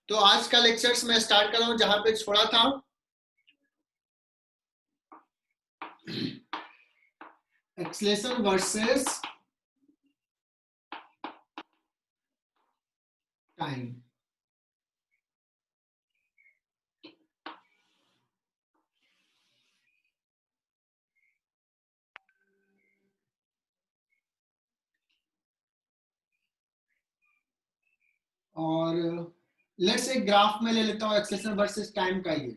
तो आज का लेक्चर्स मैं स्टार्ट कर रहा हूं जहां पे छोड़ा था। Acceleration versus time. और लेट्स एक ग्राफ में ले लेता हूं एक्सेलरेशन वर्सेस टाइम का ये।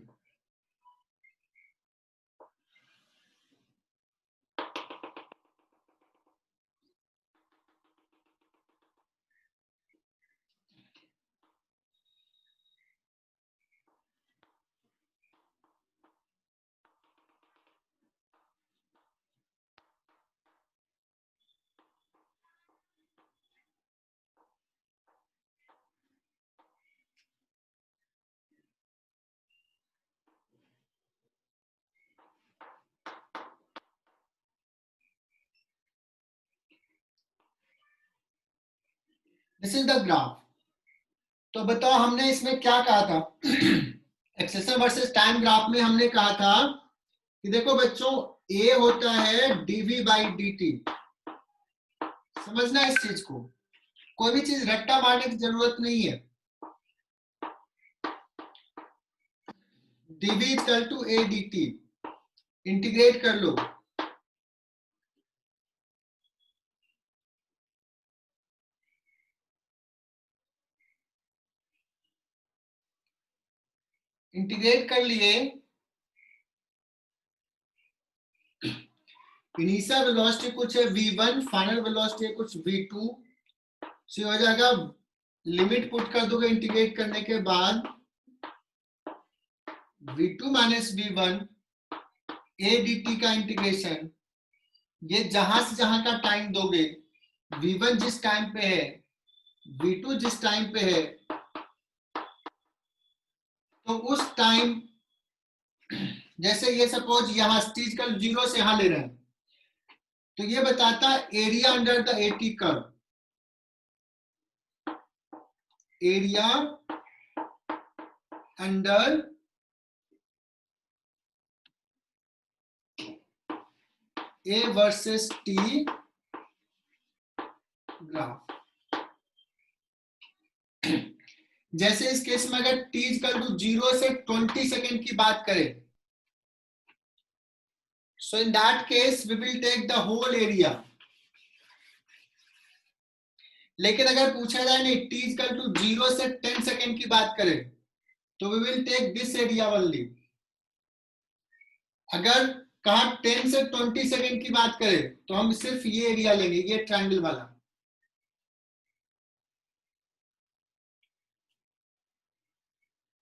This is the graph. तो बताओ हमने इसमें क्या कहा था। एक्सेलरेशन वर्सेस टाइम ग्राफ में हमने कहा था कि देखो बच्चों, ए होता है डीवी बाई डी टी। समझना इस चीज को, कोई भी चीज रट्टा मारने की जरूरत नहीं है। D v equal to a d t, integrate कर लो। इंटीग्रेट कर लिए। इनिशियल वेलोसिटी कुछ है v1, फाइनल वेलोसिटी है कुछ v2। सो हो जाएगा, लिमिट पुट कर दोगे इंटीग्रेट करने के बाद v2 minus v1 a dt का इंटीग्रेशन। ये जहां से जहां का टाइम दोगे, v1 जिस टाइम पे है, v2 जिस टाइम पे है, तो उस टाइम, जैसे ये सपोज यहां स्टीज का 0 से यहां ले रहे हैं, तो ये बताता है area under the eighty curve. Area under A versus t graph. जैसे इस केस में अगर t इक्वल टू 0 से 20 सेकेंड की बात करें, so in that case we will take the whole area. लेकिन अगर पूछा जाए नहीं, t इक्वल टू 0 से 10 सेकेंड की बात करें, तो we will take this area only. अगर कहा 10 से 20 सेकेंड की बात करें, तो हम सिर्फ ये एरिया लेंगे, ये ट्रायंगल वाला।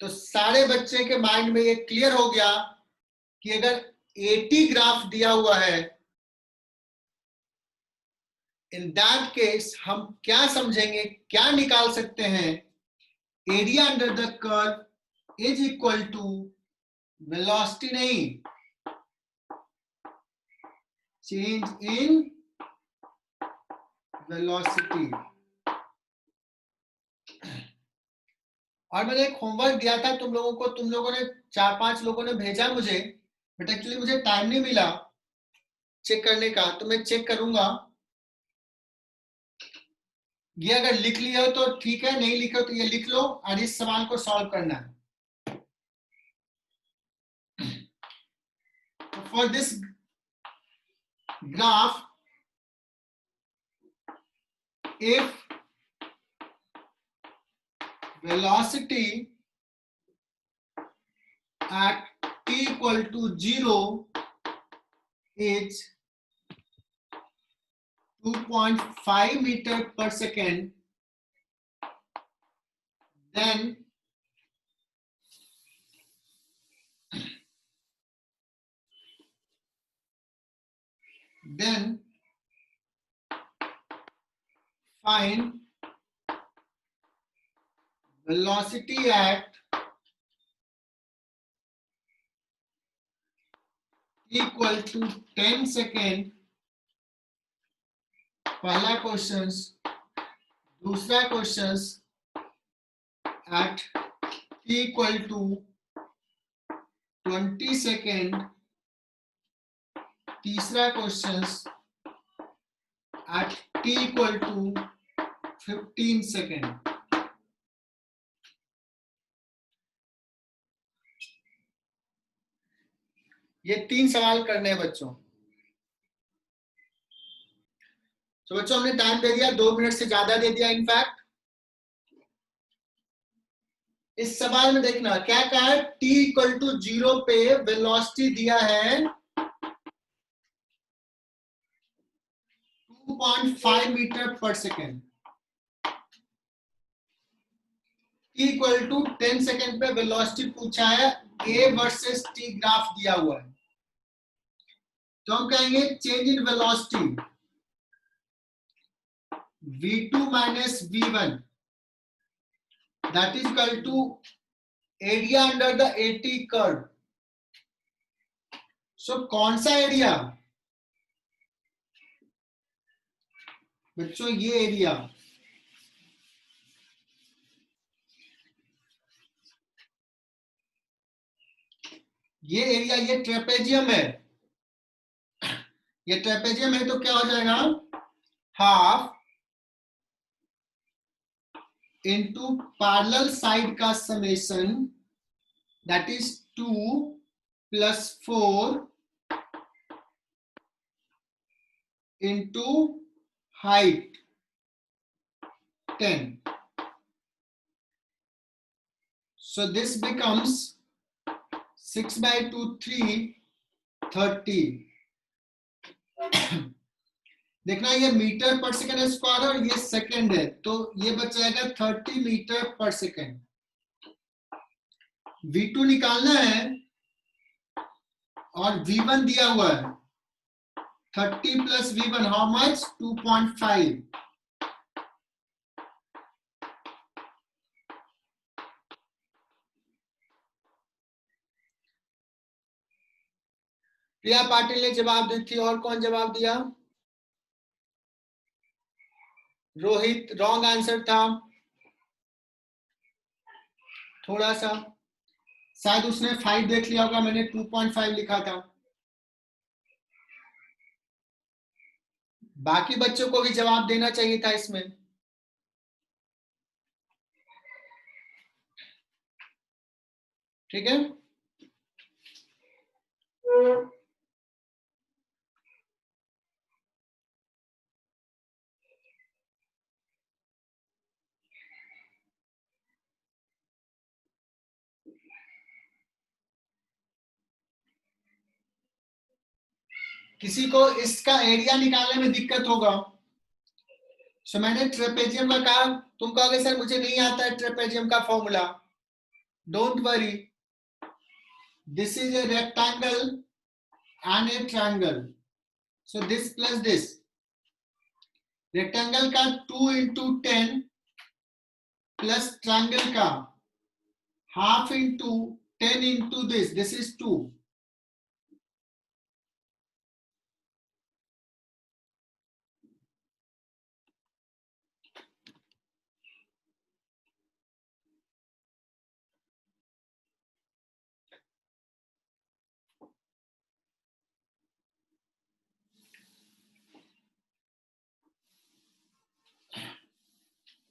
तो सारे बच्चे के माइंड में ये क्लियर हो गया कि अगर 80 ग्राफ दिया हुआ है, इन दैट केस हम क्या समझेंगे, क्या निकाल सकते हैं। Area under the curve is equal to velocity नहीं, चेंज इन वेलोसिटी। और मैंने एक होमवर्क दिया था तुम लोगों को, तुम लोगों ने 4-5 लोगों ने भेजा मुझे, बट एक्चुअली मुझे टाइम नहीं मिला चेक करने का, तो मैं चेक करूंगा। ये अगर लिख लिया हो तो ठीक है, नहीं लिखे हो तो ये लिख लो और इस सवाल को सॉल्व करना है। For this graph, if velocity at t equal to 0 is 2.5 meter per second, then find velocity at t equal to 10 second। पहला क्वेश्चन। दूसरा question at t equal to 20 second, तीसरा question at t equal to 15 second. ये 3 सवाल करने हैं बच्चों। तो बच्चों हमने टाइम दे दिया, 2 मिनट से ज्यादा दे दिया इनफैक्ट। इस सवाल में देखना क्या कहा है, t इक्वल टू 0 पे वेलोसिटी दिया है 2.5 metre per second, t equal to 10 second पे वेलोसिटी पूछा है, a वर्सेस t ग्राफ दिया हुआ है। तो हम कहेंगे change in velocity v2 minus v1 that is equal to area under the AT curve. So कौन सा एरिया बच्चों, ये एरिया, ये एरिया, ये ट्रेपेजियम है, ये ट्रेपेजियम है। तो क्या हो जाएगा, हाफ इनटू पैरेलल साइड का summation that is 2 plus 4 into height 10। So this becomes 6 by 2 3 30। देखना ये मीटर पर सेकेंड स्क्वायर और ये सेकेंड है, तो ये बच जाएगा 30 मीटर पर सेकेंड। v2 निकालना है और v1 दिया हुआ है 30 प्लस v1 हाउ मच 2.5। प्रिया पाटिल ने जवाब दी थी, और कौन जवाब दिया, रोहित रॉन्ग आंसर था थोड़ा सा, शायद उसने 5 देख लिया होगा, मैंने 2.5 लिखा था। बाकी बच्चों को भी जवाब देना चाहिए था इसमें। ठीक है, किसी को इसका एरिया निकालने में दिक्कत होगा। सो मैंने ट्रेपेजियम का कहा, तुम कहोगे सर मुझे नहीं आता है ट्रेपेजियम का formula. Don't worry, this is a rectangle and A triangle, so this plus this, rectangle का 2 इंटू 10 प्लस ट्रायंगल का half into 10 into this is 2।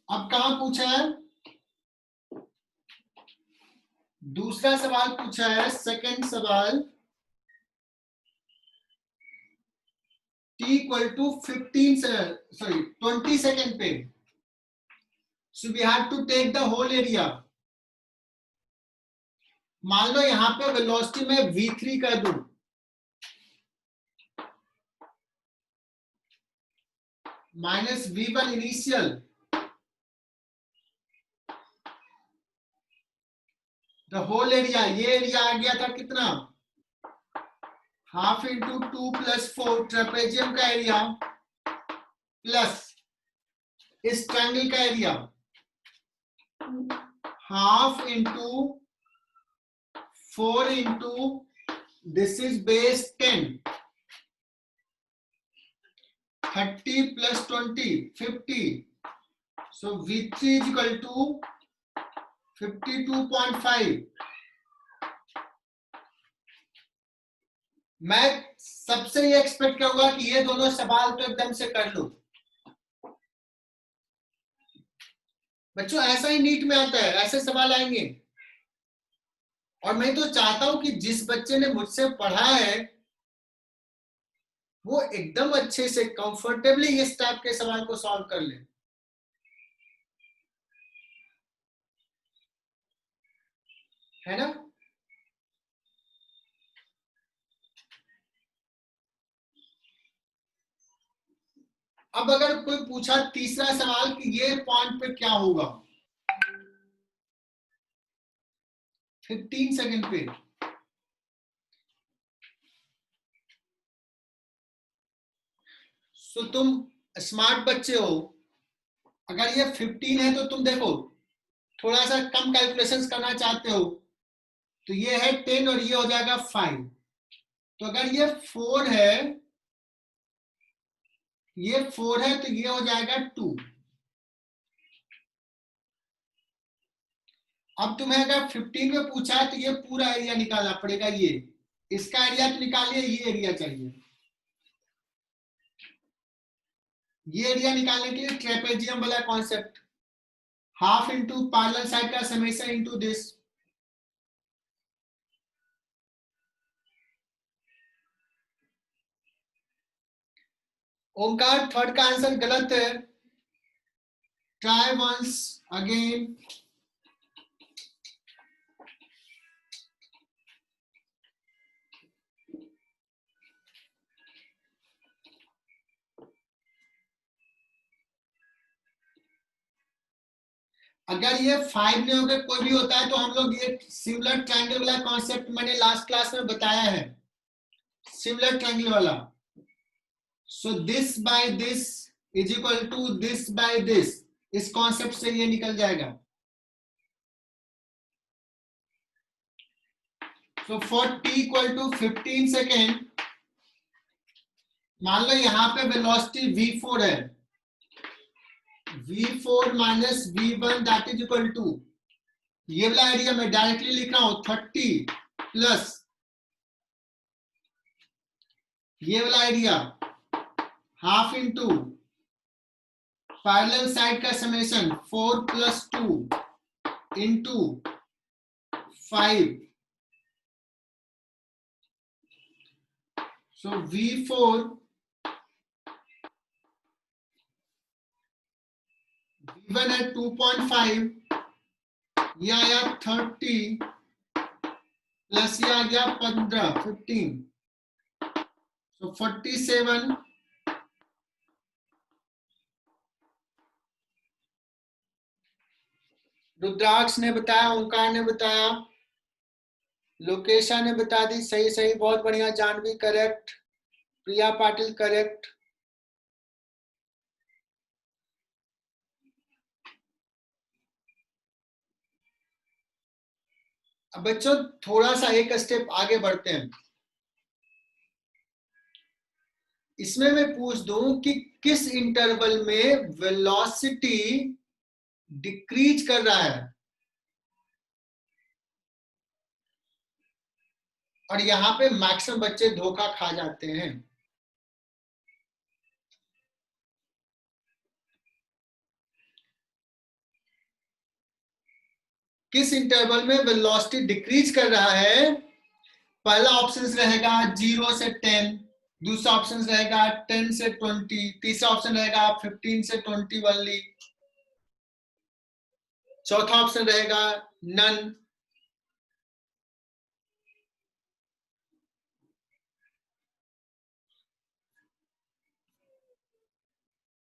अब कहां पूछा है, दूसरा सवाल पूछा है, सेकंड सवाल, t इक्वल टू 20 सेकेंड पे। So we have to take the whole area. मान लो यहां पे वेलोसिटी में v3 कर दूं, minus v1 initial, the whole area, ये एरिया आ गया था कितना, हाफ इंटू 2 प्लस 4 ट्रेपेजियम का एरिया प्लस इस ट्रायंगल का area, half into 4 into this is base 10, 30 plus 20 50। So v3 is equal to 52.5। मैं सबसे ये एक्सपेक्ट करूंगा कि ये दोनों सवाल तो एकदम से कर लो बच्चों, ऐसा ही नीट में आता है, ऐसे सवाल आएंगे। और मैं तो चाहता हूं कि जिस बच्चे ने मुझसे पढ़ा है वो एकदम अच्छे से कंफर्टेबली इस टाइप के सवाल को सॉल्व कर ले, है ना। अब अगर कोई पूछा तीसरा सवाल कि ये पॉइंट पे क्या होगा 15 सेकंड पे, तो तुम स्मार्ट बच्चे हो, अगर ये 15 है तो तुम देखो थोड़ा सा कम कैलकुलेशंस करना चाहते हो तो ये है 10 और ये हो जाएगा 5। तो अगर ये 4 है, ये 4 है तो ये हो जाएगा 2। अब तुम्हें अगर 15 में पूछा है तो ये पूरा एरिया निकालना पड़ेगा, ये इसका एरिया तो निकालिए, ये एरिया चाहिए। ये एरिया निकालने के लिए ट्रेपेजियम वाला concept, half into parallel side का summation into this. Omkar third का आंसर गलत है, ट्राई वंस अगेन। अगर ये 5 नहीं होकर कोई भी होता है तो हम लोग ये सिमिलर ट्रायंगल वाला कॉन्सेप्ट मैंने लास्ट क्लास में बताया है, सिमिलर ट्रायंगल वाला। So this by this is equal to this by this, इस कॉन्सेप्ट से ये निकल जाएगा। So for t equal to 15 second, मान लो यहाँ पे वेलोसिटी v4 है, v4 minus v1 that is equal to, ये वाला एरिया मैं डायरेक्टली लिख रहा हूं 30 प्लस ये वाला area half into parallel side का समेशन 4 प्लस 2 इंटू 5। सो v4 v1 है 2.5, ये आया 30 प्लस ये आ गया 15 सो 47। रुद्राक्ष ने बताया, ओंकार ने बताया, लोकेशा ने बता दी, सही सही, बहुत बढ़िया। जानवी करेक्ट, प्रिया पाटिल करेक्ट। अब बच्चों थोड़ा सा एक स्टेप आगे बढ़ते हैं। इसमें मैं पूछ दूं कि किस इंटरवल में वेलोसिटी डिक्रीज कर रहा है, और यहां पे मैक्सिमम बच्चे धोखा खा जाते हैं। किस इंटरवल में वेलोसिटी डिक्रीज कर रहा है? पहला ऑप्शन रहेगा 0 से 10, दूसरा ऑप्शन रहेगा 10 से 20, तीसरा ऑप्शन रहेगा 15 से 20 ओनली, चौथा ऑप्शन रहेगा नन।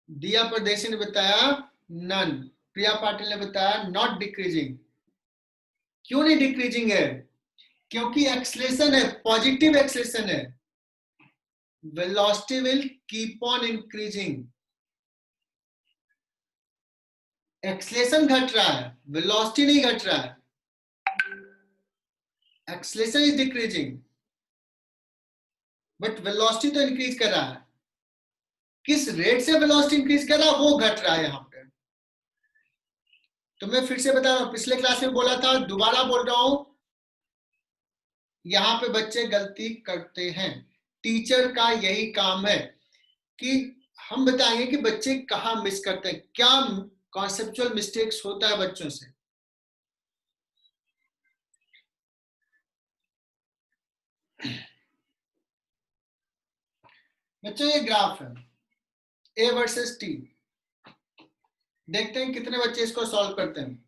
दिया परदेशी ने बताया नन, प्रिया पाटिल ने बताया नॉट डिक्रीजिंग। क्यों नहीं डिक्रीजिंग है? क्योंकि एक्सलेशन है, पॉजिटिव एक्सलेशन है, velocity will keep on increasing. Acceleration घट रहा है, वेलोसिटी नहीं घट रहा है, acceleration is decreasing but velocity तो इंक्रीज कर रहा है। किस रेट से वेलोसिटी इंक्रीज कर रहा है वो घट रहा है यहाँ पे। तो मैं फिर से बता रहा हूँ, पिछले क्लास में बोला था, दोबारा बोल रहा हूं, यहाँ पे बच्चे गलती करते हैं। टीचर का यही काम है कि हम बताएंगे कि बच्चे कहाँ मिस करते हैं, क्या कॉन्सेप्चुअल मिस्टेक्स होता है बच्चों से। बच्चों ये ग्राफ है ए वर्सेस टी, देखते हैं कितने बच्चे इसको सॉल्व करते हैं।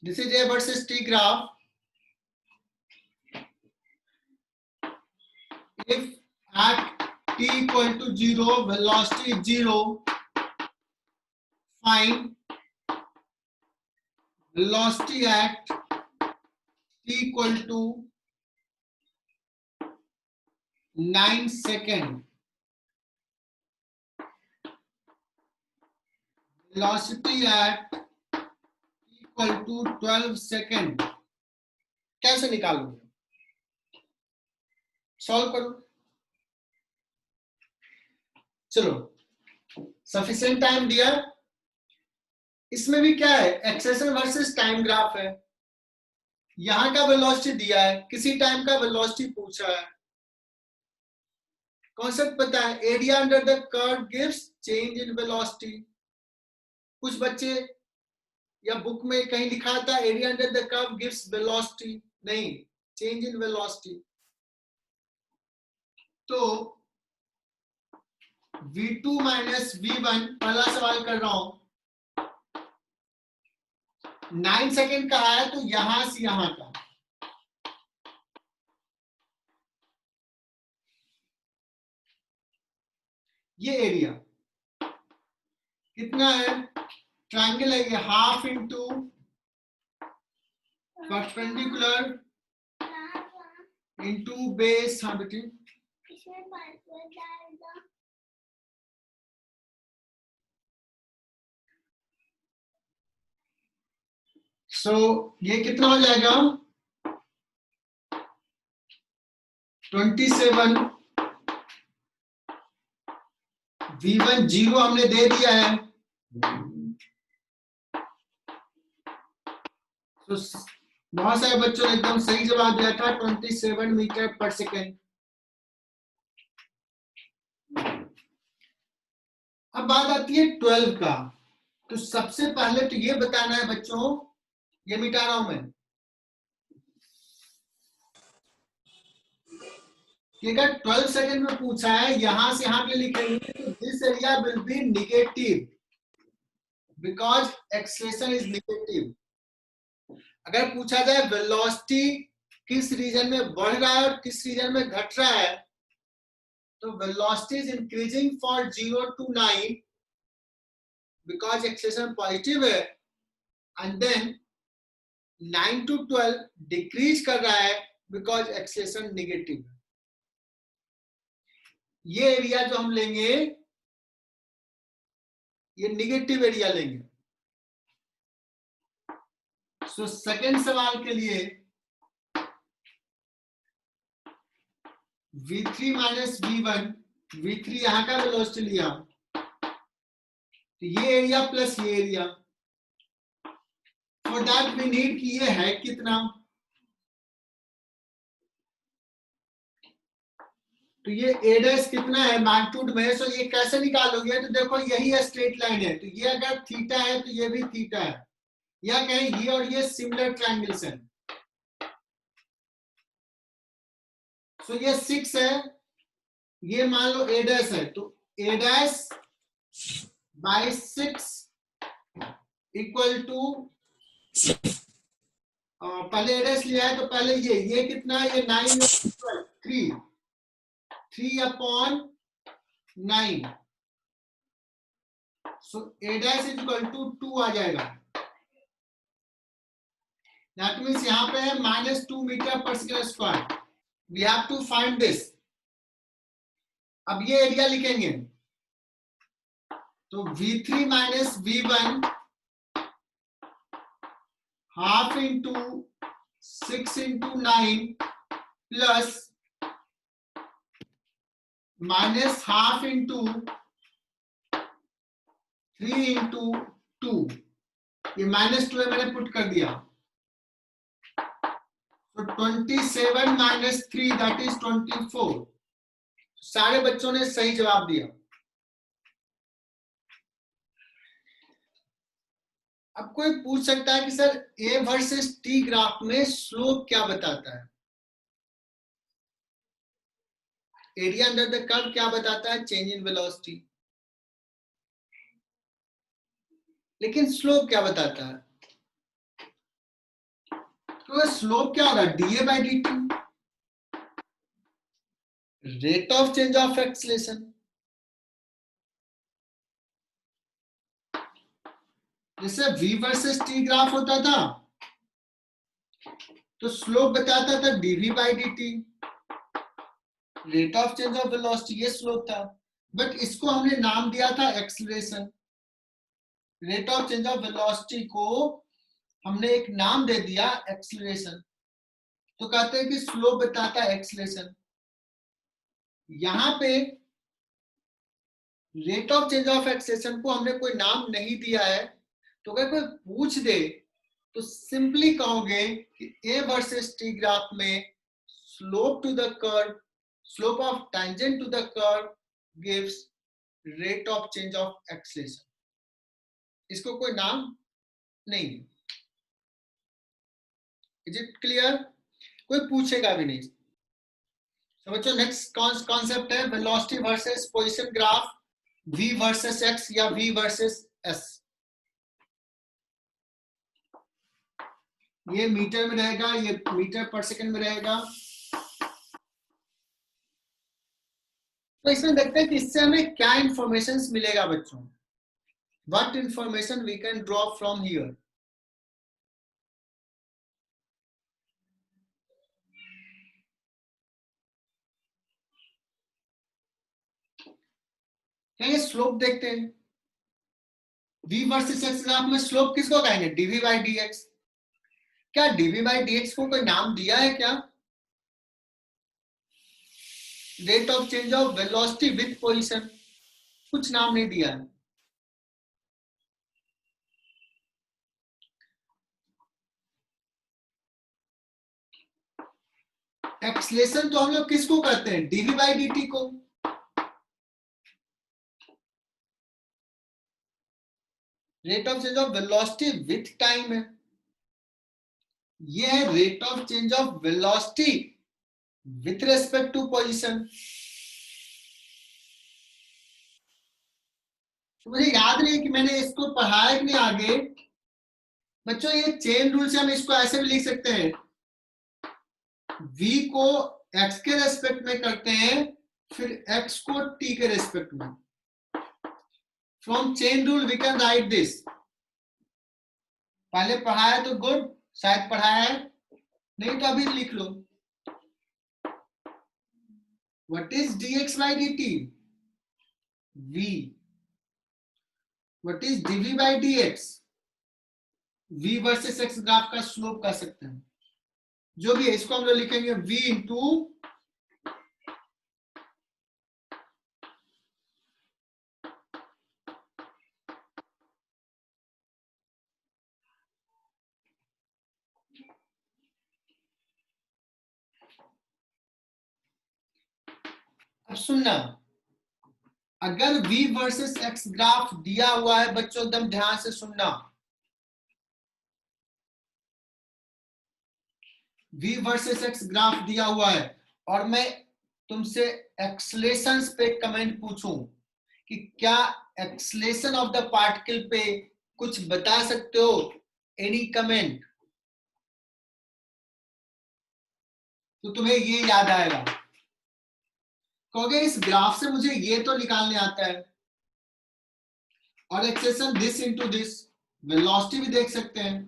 This is a versus t graph. If at t equal to 0, velocity is 0, find velocity at t equal to 9 second. Velocity at t equal to 12 second. कैसे निकालोगे? सॉल्व करो। चलो, सफिशिएंट टाइम दिया। इसमें भी क्या है, एक्सेलरेशन वर्सेस टाइम ग्राफ है। यहां का वेलोसिटी दिया है, किसी टाइम का वेलोसिटी पूछा है। कॉन्सेप्ट पता है, area under the curve gives change in velocity. कुछ बच्चे या बुक में कहीं लिखा था area under the curve gives velocity, नहीं, चेंज इन वेलोसिटी। तो v2 माइनस v1, पहला सवाल कर रहा हूं, 9 सेकेंड का है तो यहां से यहां का, ये एरिया कितना है, ट्रायंगल है ये, half into perpendicular into base. हाँ बेटी, सो ये कितना हो जाएगा, 27। v1 0 हमने दे दिया है, तो बहुत सारे बच्चों ने एकदम सही जवाब दिया था, 27 मीटर पर सेकेंड। अब बात आती है 12 का। तो सबसे पहले तो ये बताना है बच्चों, ये मिटा रहा हूं मैं, कि अगर 12 सेकेंड में पूछा है, यहां से यहां पे लिखेंगे तो this area will be negative because acceleration is negative. अगर पूछा जाए वेलोसिटी किस रीजन में बढ़ रहा है और किस रीजन में घट रहा है, तो velocity is increasing for 0 to 9 because acceleration positive है, एंड देन 9 to 12 डिक्रीज कर रहा है बिकॉज एक्सेलरेशन नेगेटिव है। ये एरिया जो हम लेंगे, ये नेगेटिव एरिया लेंगे। सो सेकेंड सवाल के लिए v3 माइनस v1, v3 यहां का वेलोसिटी लिया, तो ये एरिया प्लस ये area, for that we need कि ये है कितना, तो ये a डैश कितना है मैग्नीट्यूड में। सो ये कैसे निकालोगे, तो देखो यही है स्ट्रेट लाइन है, तो ये अगर थीटा है तो ये भी थीटा है, या कहें ये और ये सिमिलर ट्रायंगल्स हैं। सो ये 6 है, ये मान लो a डैश है, तो a dash by 6 equal to, पहले a डैश लिया है तो पहले ये कितना है, ये 9 3 upon 9, so a dash is equal to 2 आ जाएगा। दैट मींस यहां पे है -2 metre per second square. We have to find this. अब ये एरिया लिखेंगे, तो v3 minus v1 half into 6 into 9 plus minus half into 3 into 2। ये -2 है, मैंने पुट कर दिया। तो 27 - 3 दैट इज 24। सारे बच्चों ने सही जवाब दिया। अब कोई पूछ सकता है कि सर ए वर्सेस टी ग्राफ में स्लोप क्या बताता है? एरिया अंडर द कर्व क्या बताता है? Change in velocity. लेकिन स्लोप क्या बताता है? तो स्लोप क्या होगा? DA by D T, rate of change of acceleration. जैसे v वर्सेस टी ग्राफ होता था तो स्लोप बताता था dv by D T, rate of change of velocity, ये स्लोप था। बट इसको हमने नाम दिया था acceleration. Rate of change of velocity को हमने एक नाम दे दिया एक्सीलरेशन, तो कहते हैं कि स्लोप बताता है एक्सीलरेशन। यहां पे rate of change of acceleration को हमने कोई नाम नहीं दिया है, तो अगर कोई पूछ दे तो सिंपली कहोगे कि ए वर्सेस टी ग्राफ में slope to the curve, slope of tangent to the curve gives rate of change of acceleration. इसको कोई नाम नहीं। Is it clear? कोई पूछेगा भी नहीं। तो बच्चों नेक्स्ट कॉन्सेप्ट है velocity versus position graph, v versus x या v वर्सेस s। ये मीटर में रहेगा, ये मीटर पर सेकंड में रहेगा। तो इसमें देखते हैं कि इससे हमें क्या इंफॉर्मेशन मिलेगा बच्चों। What information we can draw from here. ये स्लोप देखते हैं। v वर्सेस x ग्राफ में स्लोप किसको कहेंगे? dv by dx। क्या dv बाई dx को कोई नाम दिया है क्या? Rate of change of velocity with position, कुछ नाम नहीं दिया है। एक्सलेशन तो हम लोग किसको करते हैं? dv बाई dt को। Rate of change of velocity with time है, ये है rate of change of velocity with respect to position. तो मुझे याद नहीं कि मैंने इसको पढ़ाया कि नहीं आगे। बच्चों ये चेन रूल से हम इसको ऐसे भी लिख सकते हैं, v को x के रेस्पेक्ट में करते हैं, फिर x को t के रेस्पेक्ट में। From chain rule we can write this. पहले पढ़ाया तो गुड, शायद पढ़ाया है, नहीं तो अभी लिख लो। What is dx by dt? v। What is dv by dx? v versus x graph का स्लोप कह सकते हैं। जो भी है इसको हम लोग लिखेंगे v इंटू अब सुनना, अगर v वर्सेस x ग्राफ दिया हुआ है बच्चों, एकदम ध्यान से सुनना, v वर्सेस x ग्राफ दिया हुआ है और मैं तुमसे एक्सलेशन पे कमेंट पूछूं कि क्या एक्सलेशन ऑफ द पार्टिकल पे कुछ बता सकते हो? Any comment? तो तुम्हें ये याद आएगा, कहोगे इस ग्राफ से मुझे ये तो निकालने आता है, और acceleration this into this, velocity भी देख सकते हैं।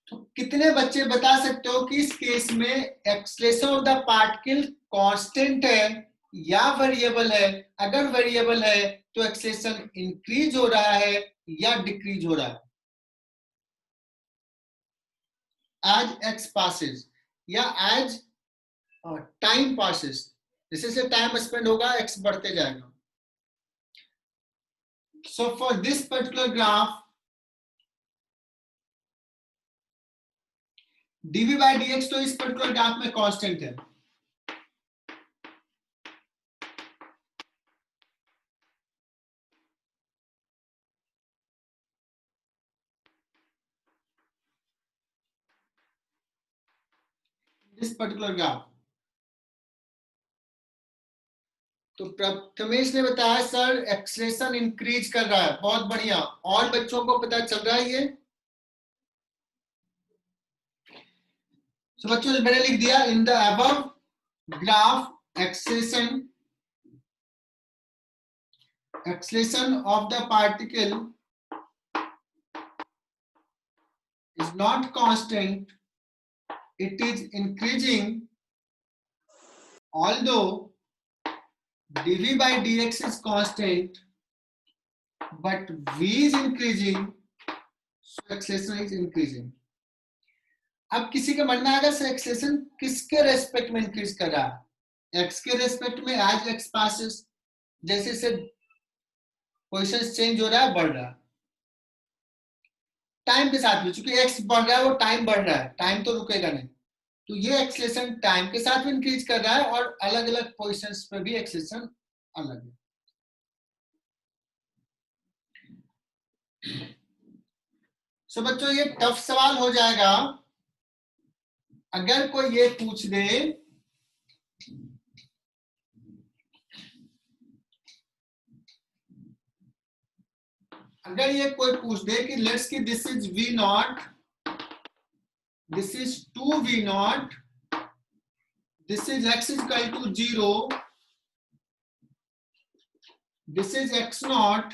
तो कितने बच्चे बता सकते हो कि इस केस में acceleration of the particle constant है या वेरिएबल है? अगर वेरिएबल है तो एक्सलेशन इंक्रीज हो रहा है या डिक्रीज हो रहा है एज एक्स पासेस, या एज टाइम पासेस। जैसे जैसे टाइम स्पेंड होगा एक्स बढ़ते जाएगा। So for this particular graph, dv by dx तो इस पर्टिकुलर ग्राफ में कांस्टेंट है. इस पर्टिकुलर ग्राफ. तो प्रथमेश ने बताया सर एक्सेलरेशन इंक्रीज कर रहा है. बहुत बढ़िया. और बच्चों को पता चल रहा है ये? तो बच्चों मैंने लिख दिया in the above graph acceleration of the particle is not constant, it is increasing, although dv by dx is constant but v is increasing, so acceleration is increasing. अब किसी के मन में आएगा सर एक्सेलरेशन किसके रेस्पेक्ट में increase कर रहा है? एक्स के रेस्पेक्ट में. एज एक्स पासेस, जैसे से पोजीशन चेंज हो रहा है, बढ़ रहा है टाइम के साथ में. चूंकि एक्स बढ़ रहा है वो टाइम बढ़ रहा है, टाइम तो रुकेगा नहीं. तो ये एक्सेलरेशन टाइम के साथ भी इंक्रीज कर रहा है और अलग अलग पोजीशंस पे भी एक्सेलरेशन अलग है. सो बच्चों ये टफ सवाल हो जाएगा अगर कोई ये पूछ दे कि लेट्स की this is v nought, this is 2v nought, this is x is equal to 0, this is x nought.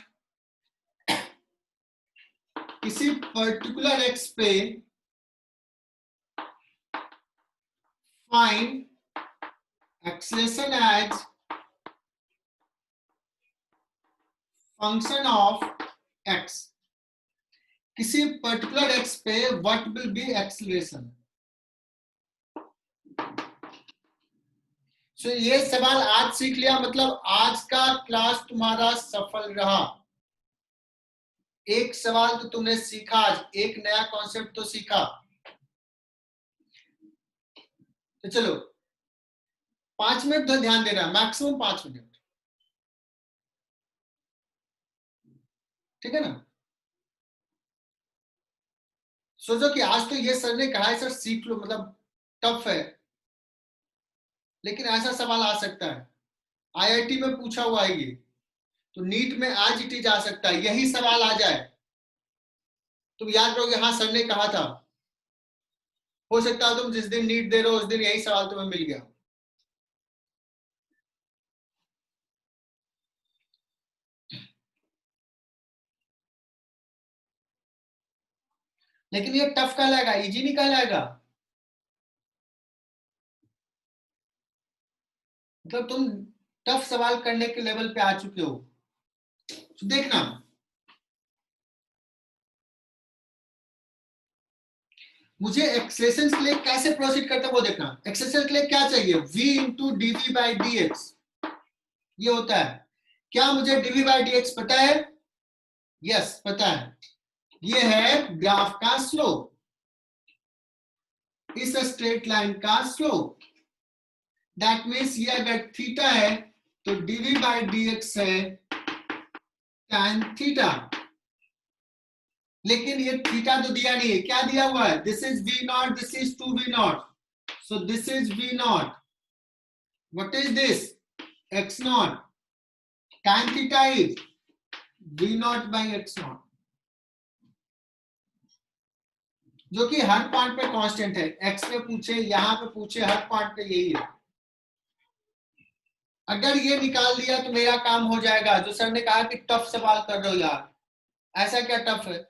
किसी पर्टिकुलर x पे find acceleration as function of x. किसी पर्टिकुलर x पे what will be acceleration. So ये सवाल आज सीख लिया, मतलब आज का क्लास तुम्हारा सफल रहा. एक सवाल तो तुमने सीखा आज, एक नया कॉन्सेप्ट तो सीखा. तो चलो 5 मिनट तो ध्यान देना, मैक्सिमम 5 मिनट, ठीक है ना. सोचो कि आज तो ये सर ने कहा है सर सीख लो, मतलब टफ है, लेकिन ऐसा सवाल आ सकता है. आईआईटी में पूछा हुआ है ये, तो नीट में आज इट इज आ सकता है. यही सवाल आ जाए तुम याद करोगे हाँ सर ने कहा था. हो सकता है तुम जिस दिन नीट दे रहे हो उस दिन यही सवाल तुम्हें मिल गया. लेकिन ये टफ कहलाएगा, इजी नहीं कहलाएगा. मतलब तुम टफ सवाल करने के लेवल पे आ चुके हो. तो देखना मुझे एक्सेलरेशन के लिए कैसे प्रोसीड करता है वो देखना. एक्सेलरेशन के लिए क्या चाहिए? v into dv by dx ये होता है. क्या मुझे dv बाई dx पता है? यस पता है. ये है ग्राफ का स्लोप, इस स्ट्रेट लाइन का स्लोप. दैट मीन्स ये अगर थीटा है तो dv बाई dx है tan थीटा. लेकिन ये थीटा तो दिया नहीं है. क्या दिया हुआ है? This is v nought, this is 2v not, so this is v not. What is this? x not. tan theta is v not by x not, जो कि हर पॉइंट पे कांस्टेंट है. x पे पूछे, यहां पे पूछे, हर पॉइंट पे यही है. अगर ये निकाल दिया तो मेरा काम हो जाएगा. जो सर ने कहा कि टफ सवाल कर रहे हो यार, ऐसा क्या टफ है?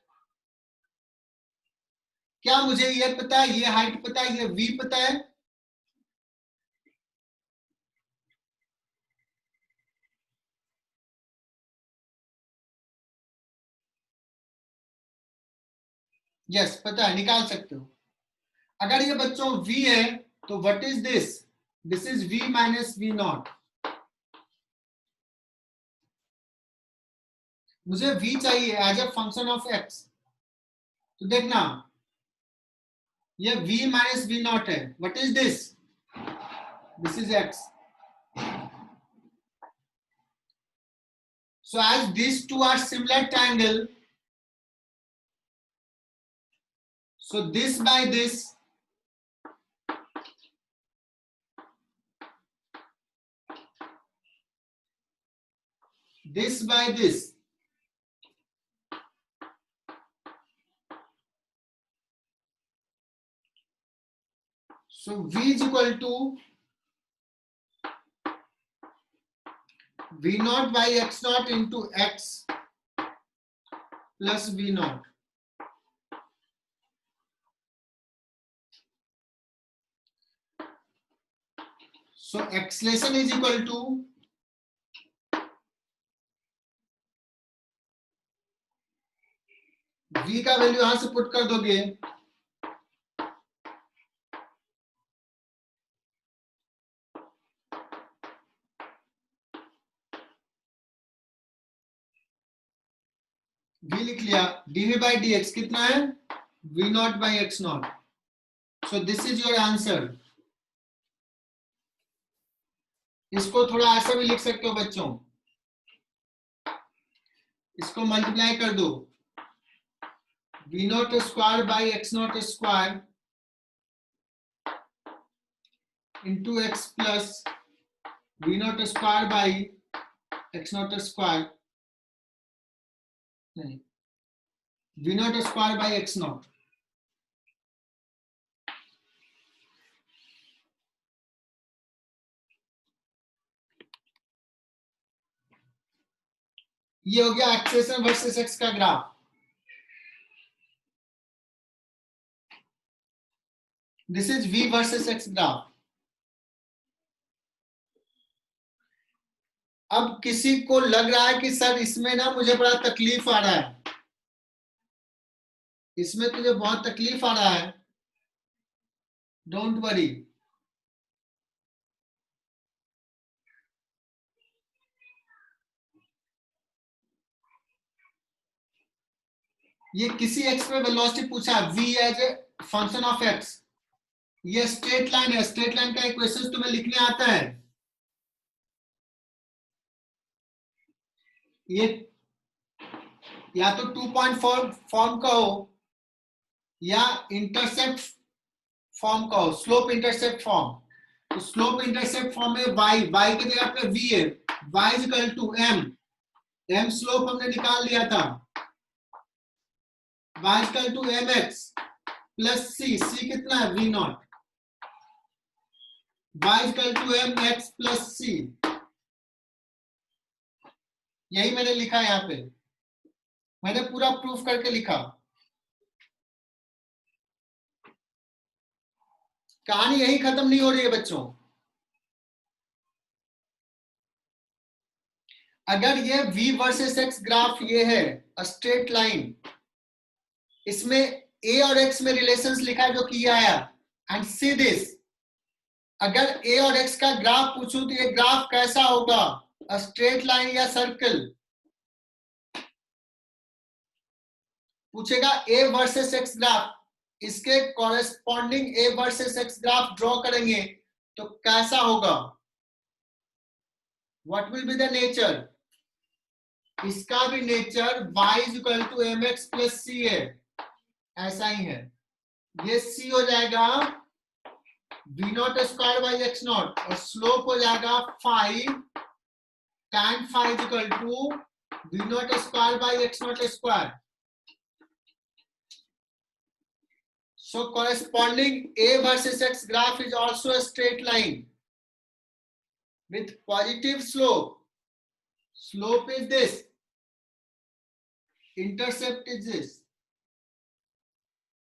क्या मुझे ये पता है, ये हाइट पता है, ये v पता है? यस पता है, निकाल सकते हो. अगर ये बच्चों v है तो what is this? This is v minus v nought. मुझे v चाहिए as a function of x। तो देखना ये v माइनस v नॉट है। What is this? This is x। So as these two are similar triangle, so this by this by this, so v is equal to v naught by x naught into x plus v naught। So acceleration is equal to v का value यहां से put कर दोगे, v लिख लिया, dv by dx कितना है? v naught by x naught। So this is your answer। इसको थोड़ा ऐसा भी लिख सकते हो बच्चों, इसको मल्टीप्लाई कर दो, v naught square by x naught square into x plus v naught square by x naught square, नहीं, v naught square by x naught। ये हो गया एक्सेलेरेशन वर्सेस एक्स का graph. This is v versus x graph. अब किसी को लग रहा है कि सर इसमें ना मुझे बड़ा तकलीफ आ रहा है, इसमें तुझे बहुत तकलीफ आ रहा है, डोंट वरी। ये किसी x पे वेलोसिटी पूछा, v as a function of x, ये स्ट्रेट लाइन है, स्ट्रेट लाइन का इक्वेशन तुम्हें लिखने आता है। ये या तो 2 पॉइंट फॉर्म का हो या इंटरसेप्ट फॉर्म का हो, स्लोप इंटरसेप्ट फॉर्म। तो स्लोप इंटरसेप्ट फॉर्म में y की जगह पे v है, y is equal to m slope हमने निकाल लिया था, y is equal to mx plus c कितना है? v nought, y is equal to mx plus c। यही मैंने लिखा है, यहाँ पे मैंने पूरा प्रूफ करके लिखा। कहानी यही खत्म नहीं हो रही है बच्चों। अगर ये v वर्सेस x ग्राफ ये है स्ट्रेट लाइन, इसमें a और x में रिलेशंस लिखा है जो किया है, एंड सी दिस, अगर a और x का ग्राफ पूछूं तो ये ग्राफ कैसा होगा, स्ट्रेट लाइन या सर्कल? पूछेगा a वर्सेस x ग्राफ, इसके corresponding a versus x graph draw करेंगे तो कैसा होगा? What will be the nature? इसका भी nature y is equal to mx plus c है, ऐसा ही है। ये c हो जाएगा v not square by x not, और स्लोप हो जाएगा phi tan phi is equal to v not square by x not square. So corresponding a versus x graph is also a straight line with positive slope. Slope is this, intercept is this.